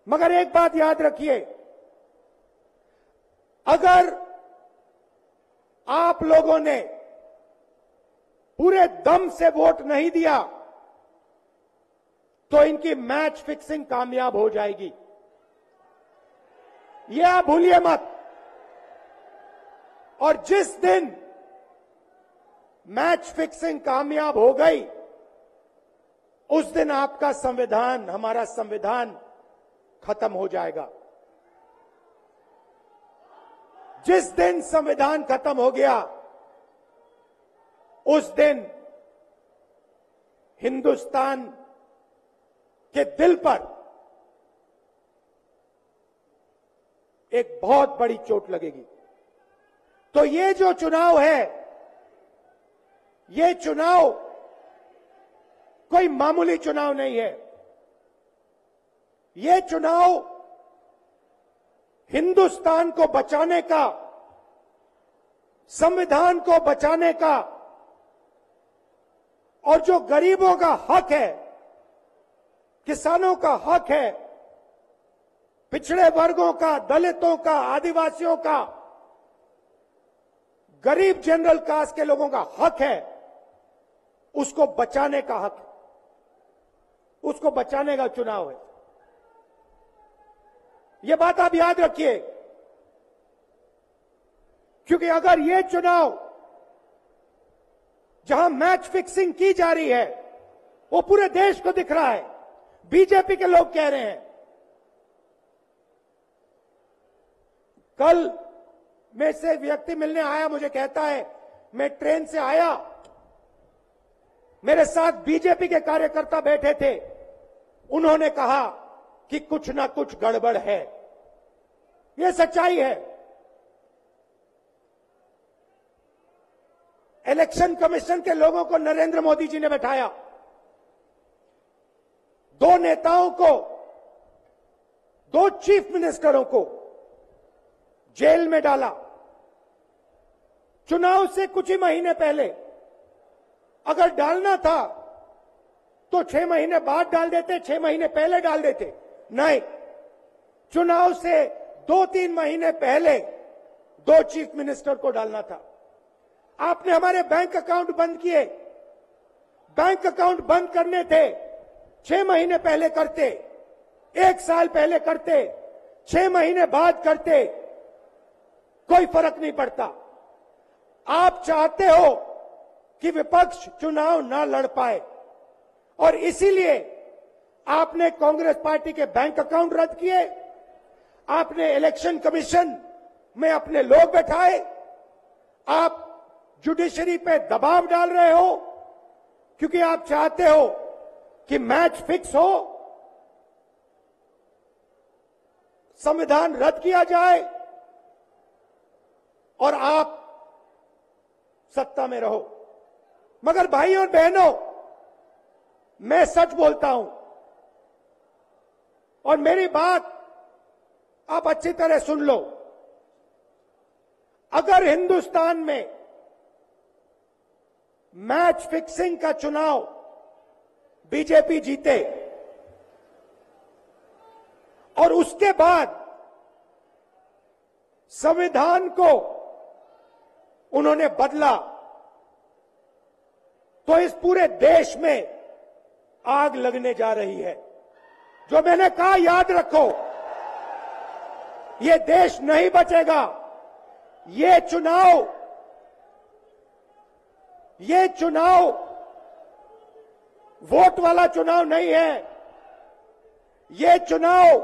मगर एक बात याद रखिए, अगर आप लोगों ने पूरे दम से वोट नहीं दिया तो इनकी मैच फिक्सिंग कामयाब हो जाएगी। यह आप भूलिए मत। और जिस दिन मैच फिक्सिंग कामयाब हो गई, उस दिन आपका संविधान, हमारा संविधान खत्म हो जाएगा। जिस दिन संविधान खत्म हो गया, उस दिन हिंदुस्तान के दिल पर एक बहुत बड़ी चोट लगेगी। तो ये जो चुनाव है, ये चुनाव कोई मामूली चुनाव नहीं है। ये चुनाव हिंदुस्तान को बचाने का, संविधान को बचाने का, और जो गरीबों का हक है, किसानों का हक है, पिछड़े वर्गों का, दलितों का, आदिवासियों का, गरीब जनरल कास्ट के लोगों का हक है, उसको बचाने का हक है, उसको बचाने का चुनाव है। यह बात आप याद रखिए, क्योंकि अगर यह चुनाव जहां मैच फिक्सिंग की जा रही है, वो पूरे देश को दिख रहा है, बीजेपी के लोग कह रहे हैं। कल में से व्यक्ति मिलने आया, मुझे कहता है मैं ट्रेन से आया, मेरे साथ बीजेपी के कार्यकर्ता बैठे थे, उन्होंने कहा कि कुछ ना कुछ गड़बड़ है। यह सच्चाई है। इलेक्शन कमीशन के लोगों को नरेंद्र मोदी जी ने बैठाया, दो नेताओं को, दो चीफ मिनिस्टरों को जेल में डाला। चुनाव से कुछ ही महीने पहले अगर डालना था तो 6 महीने बाद डाल देते, 6 महीने पहले डाल देते। नहीं, चुनाव से 2-3 महीने पहले 2 चीफ मिनिस्टर को डालना था। आपने हमारे बैंक अकाउंट बंद किए। बैंक अकाउंट बंद करने थे, 6 महीने पहले करते, 1 साल पहले करते, 6 महीने बाद करते, कोई फर्क नहीं पड़ता। आप चाहते हो कि विपक्ष चुनाव ना लड़ पाए, और इसीलिए आपने कांग्रेस पार्टी के बैंक अकाउंट रद्द किए, आपने इलेक्शन कमीशन में अपने लोग बैठाए, आप जुडिशरी पे दबाव डाल रहे हो, क्योंकि आप चाहते हो कि मैच फिक्स हो, संविधान रद्द किया जाए और आप सत्ता में रहो। मगर भाइयों और बहनों, मैं सच बोलता हूं, और मेरी बात आप अच्छी तरह सुन लो। अगर हिंदुस्तान में मैच फिक्सिंग का चुनाव बीजेपी जीते और उसके बाद संविधान को उन्होंने बदला, तो इस पूरे देश में आग लगने जा रही है। जो मैंने कहा याद रखो, ये देश नहीं बचेगा। ये चुनाव वोट वाला चुनाव नहीं है। ये चुनाव